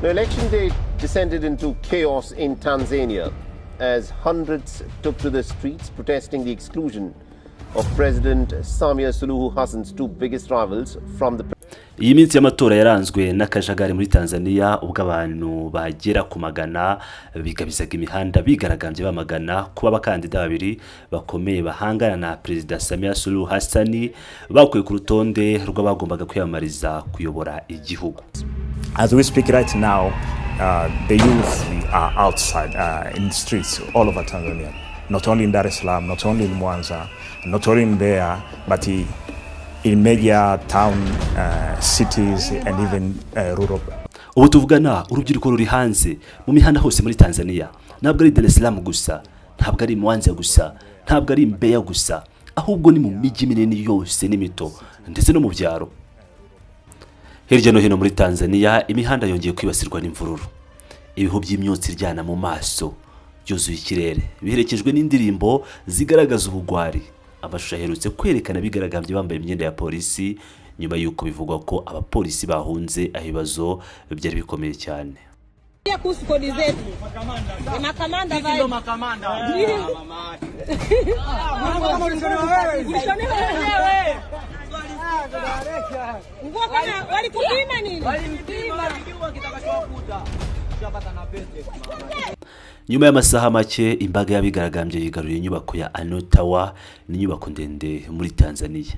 The election day descended into chaos in Tanzania as hundreds took to the streets protesting the exclusion of President Samia Suluhu Hassan's two biggest rivals from the iyi minsi y'amatora yaranzwe n'akajagari muri Tanzania ubwo abantu bagera ku magana bigabizaga imihanda bigaragambye bamagana kuba abakandida babiri bakomeye bahangana na Perezida Samia Suluhu Hassan bakuye ku rutonde rw'abagombaga kwiyamamariza kuyobora igihugu. As we speak right now, the youth are outside in the streets all over Tanzania, not only in Dar es Salaam, not only in Mwanza, not only in Mbeya, but in major town cities and even rural. Ubu tuvugana urubyiruko ruri hanze mu mihanda hose muri Tanzania, ntabwo ari Dar es Salaam gusa, ntabwo ari Mwanza gusa, ntabwo ari Mbeya gusa, ahubwo ni mu mijyi minini yose n'imito ndetse no mu byaro. Hirya no hino muri Tanzania imihanda yongeye kwibasirwa n'imvururu. Ibihu by'imyotsi iryana mu maso byuzuye ikirere biherekejwe n'indirimbo zigaragaza ubugwari. Amashusho aherutse kwerekana bigaragambye bambaye imyenda ya polisi nyuma y'uko bivugwa ko abapolisi bahunze ahibazo byari bikomeye cyane. Kuhusu kodi zetu. Makamanda vai. Ndio makamanda. Walikupima nini? Walikupima kitakachowakuta. Chapata na pete. Nyuma y'amasaha make imbaga y'abigaragambye yigaruriye inyubako ya Ano Tower n'inyubako ndende muri Tanzania.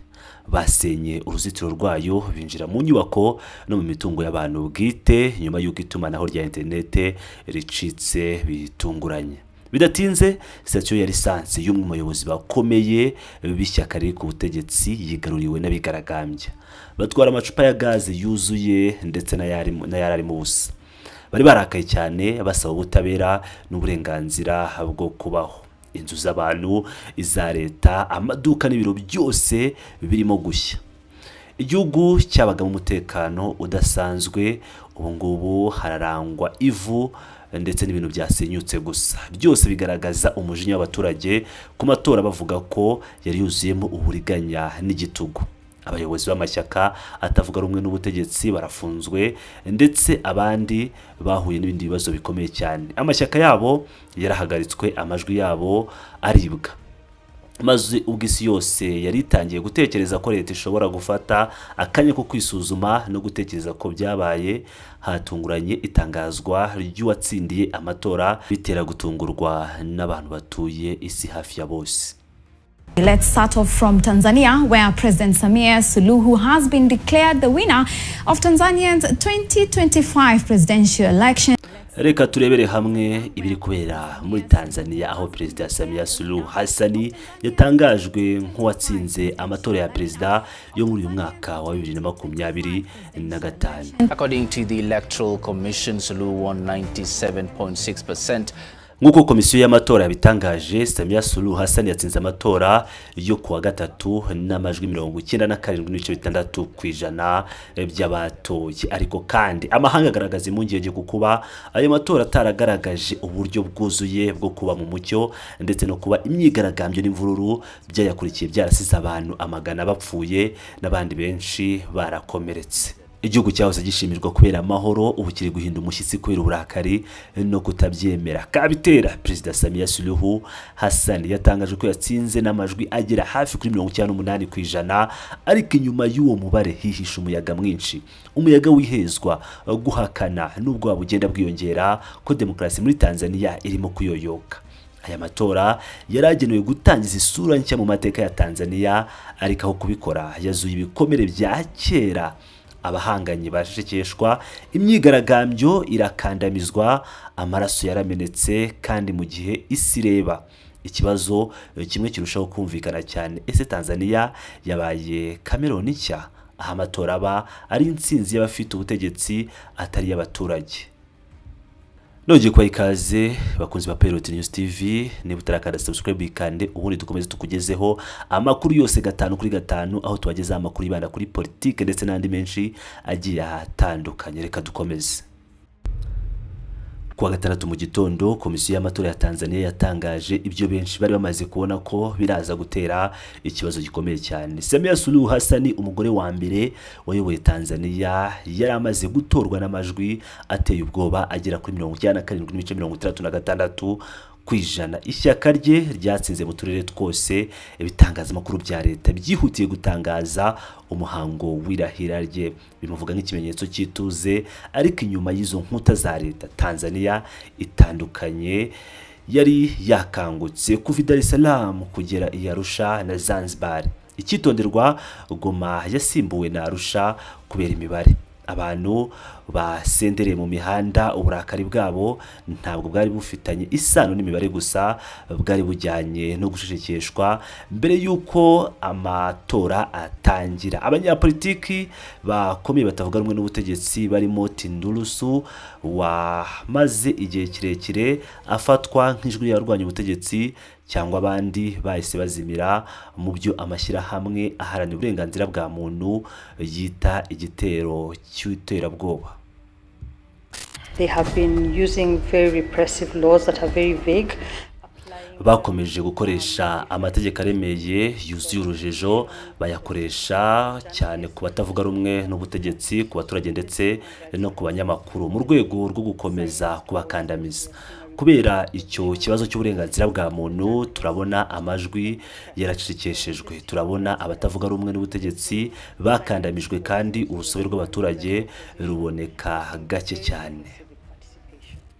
Basenye uruzitiro rwayo binjira mu nyubako no mu mitungo y'abantu bwite nyuma y'uko itumanaho rya internet ricitse bitunguranye. Bidatinze sitasiyo ya lisansi y'umwe mu bayobozi bakomeye b'ishyaka riri ku butegetsi yigaruriwe n'abigaragambye. Batwara amacupa ya gaze yuzuye ndetse n'ayari mu busa. Bari barakaye cyane basaba ubutabera n'uburenganzira bwo kubaho. Inzu z'abantu, iza leta, amaduka n'ibiro byose birimo gushya. Igihugu cyabaga mu mutekano udasanzwe, ubu ngubu hararangwa ivu ndetse n'ibintu byasenyutse gusa. Byose bigaragaza umujinya w'abaturage ku matora bavuga ko yari yuzuyemo uburiganya n'igitugu. Abayobozi b'amashyaka atavuga rumwe n'ubutegetsi barafunzwe ndetse abandi bahuye n'ibindi bibazo bikomeye cyane. Amashyaka yabo yarahagaritswe, amajwi yabo aribwa. Maze ubw'isi yose yari itangiye gutekereza ko leta ishobora gufata akanya ko kwisuzuma no gutekereza ko byabaye. Hatunguranye itangazwa ry'uwatsindiye amatora bitera gutungurwa n'abantu batuye isi hafi ya bose. Let's start off from Tanzania, where President Samia Suluhu has been declared the winner of Tanzania's 2025 presidential election. Reka turebere hamwe ibiri kubera muri Tanzania aho Perezida Samia Suluhu Hassan yatangajwe nk'uwatsinze amatora ya perezida yo muri uyu mwaka wa 2025. According to the Electoral Commission, Suluhu won 97.6%. Nguko komisiyo y'amatora yabitangaje, Samia Suluhu Hassan yatsinze amatora yo kuwa gatatu n'amajwi 97.6% by'abatoye. Ariko kandi amahanga agaragaza impungenge kukuba ayo matora ataragaragaje uburyo bwuzuye bwo kuba mu mucyo ndetse no kuba imyigaragambyo n'imvururu byayakurikiye byarasize abantu amagana bapfuye n'abandi benshi barakomeretse. Igihugu cyahoze gishimirwa kubera amahoro ubu kiri guhinda umushyitsi kubera uburakari no kutabyemera. Kabitera Perezida Samia Suluhu Hassan yatangaje ko yatsinze n'amajwi agera hafi kuri 98%, ariko inyuma y'uwo mubare hihisha umuyaga mwinshi, umuyaga wihezwa, guhakana n'ubwo wabugenda bwiyongera ko demokarasi muri Tanzania irimo kuyoyoka. Aya matora yaragenewe gutangiza isura nshya mu mateka ya Tanzania, ariko aho kubikora yazuye ibikomere bya kera. Abahanganye bashekeshwa, imyigaragambyo irakandamizwa, amaraso yaramenetse, kandi mu gihe isi reba ikibazo kimwe kirushaho kumvikana cyane. Ese Tanzania yabaye Cameroon nshya aho amatora aba ari intsinzi y'abafite ubutegetsi atari y'abaturage. Nongeye kwa ikaze bakunzi ba Pirate News TV, niba utarakanda subscribe ikande ubundi dukomeze tukugezeho amakuru yose 5 kuri 5 aho twageza amakuru yibanda kuri politike ndetse n'andi menshi agiye atandukanye. Reka dukomeze. Kuwa gatandatu mu gitondo komisiyo y'amatora ya Tanzania yatangaje ibyo benshi bari bamaze kubona ko biraza gutera ikibazo gikomeye cyane. Samia Suluhu Hassan, umugore wa mbere wayoboye Tanzania, yari amaze gutorwa n'amajwi ateye ubwoba agera kuri 97.36%. Ishyaka rye ryatsinze mu turere twose. Ibitangazamakuru bya leta byihutiye gutangaza umuhango w'irahira rye, bimuvuga nk'ikimenyetso cy'ituze. Ariko inyuma y'izo nkuta za leta, Tanzania itandukanye yari yakangutse kuva Dar es Salaam kugera i Arusha na Zanzibar. Icyitonderwa, Goma yasimbuwe na Arusha kubera imibare. Abantu basendereye mu mihanda, uburakari bwabo ntabwo bwari bufitanye isano n'imibare gusa, bwari bujyanye no gushishikeshwa mbere yuko amatora atangira. Abanyapolitiki bakomeye batavuga rumwe n'ubutegetsi barimo Tundu Lissu wamaze igihe kirekire afatwa nk'ijwi yarwanya ubutegetsi, cyangwa abandi bahise bazimira mu byo amashyirahamwe aharanira uburenganzira bwa muntu yita igitero cy'iterabwoba. They have been using very repressive laws that are very vague. Bakomeje gukoresha amategeko aremeye yuzuye urujijo, bayakoresha cyane ku batavuga rumwe n'ubutegetsi, ku baturage ndetse no ku banyamakuru mu rwego rwo gukomeza kubakandamiza. Kubera icyo kibazo cy'uburenganzira bwa muntu, turabona amajwi yaracecekeshejwe, turabona abatavuga rumwe n'ubutegetsi bakandamijwe, kandi urusobe rw'abaturage ruboneka gake cyane.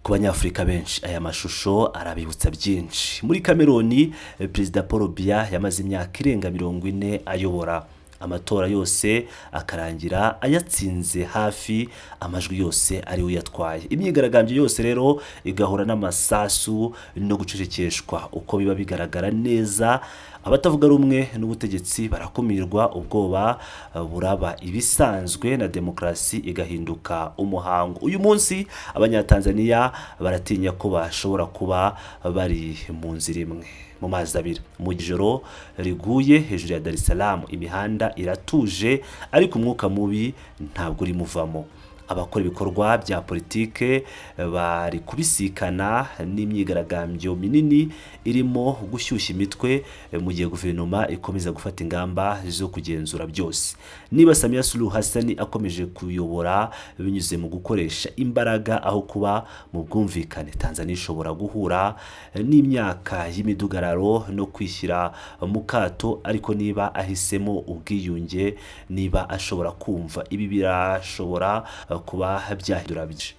Ku banyafurika benshi aya mashusho arabibutsa byinshi. Muri Cameroon, Perezida Paul Biya yamaze imyaka irenga 40 ayobora. Amatora yose akarangira ayatsinze hafi amajwi yose ari we yatwaye. Imyigaragambyo yose rero igahura n'amasasu no gucecekeshwa. Uko biba bigaragara neza, abatavuga rumwe n'ubutegetsi barakumirwa, ubwoba buraba ibisanzwe na demokrasi igahinduka umuhango. Uyu munsi abanyatanzania baratinya ko bashobora kuba bari mu nzira imwe mu mazi abiri. Mu ijoro riguye hejuru ya Dar es Salaam, imihanda iratuje ariko umwuka mubi ntabwo uri muvamo. Abakora ibikorwa bya politike bari kubisikana n'imyigaragambyo minini irimo gushyushya imitwe mu gihe guverinoma ikomeza gufata ingamba zo kugenzura byose. Niba Samia Suluhu Hassan akomeje kuyobora binyuze mu gukoresha imbaraga aho kuba mu bwumvikane, Tanzania ishobora guhura n'imyaka y'imidugararo no kwishyira mu kato. Ariko niba ahisemo ubwiyunge, niba ashobora kumva, ibi birashobora kuba byahindura byinshi.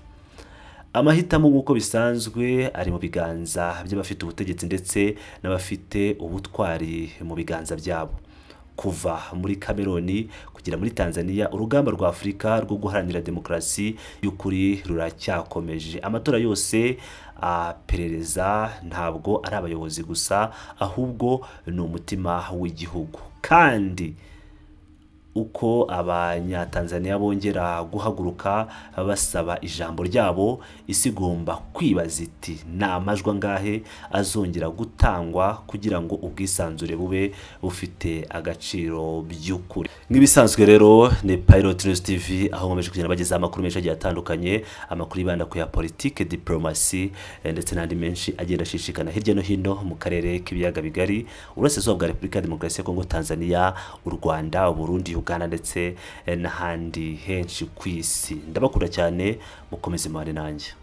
Amahitamo nk'uko bisanzwe ari mu biganza by'abafite ubutegetsi ndetse n'abafite ubutwari mu biganza byabo. Kuva muri Cameroon kugera muri Tanzania, urugamba rwa Afurika rwo guharanira demokrasi y'ukuri ruracyakomeje. Amatora yose aperereza ntabwo ari abayobozi gusa, ahubwo ni umutima w'igihugu. Kandi uko abanyatanzania bongera guhaguruka basaba ijambo ryabo, isi igomba kwibaza iti ni amajwi angahe azongera gutangwa kugira ngo ubwisanzure bube bufite agaciro by'ukuri. Nk'ibisanzwe rero ni Pilot News TV, aho nkomeje kugenda bageza amakuru menshi agiye atandukanye, amakuru yibanda ku ya politike, diplomasi ndetse n'andi menshi agenda ashishikana hirya no hino mu karere k'ibiyaga bigari, urasezwa bwa Repubulika ya Demokarasi ya Kongo, Tanzania, u Rwanda, Burundi, Uganda ndetse n'ahandi henshi ku isi. Ndabakunda cyane, mukomeze mubane nanjye.